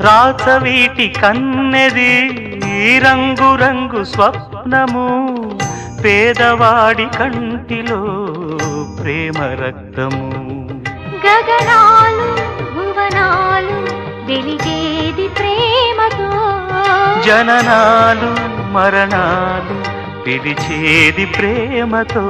రాచవీటి కన్నెది రంగు రంగు స్వప్నము పేదవాడి కంటిలో ప్రేమ రక్తము గగనాలు భువనాలు వెలిగేది ప్రేమతో జననాలు మరణాలు పిలిచేది ప్రేమతో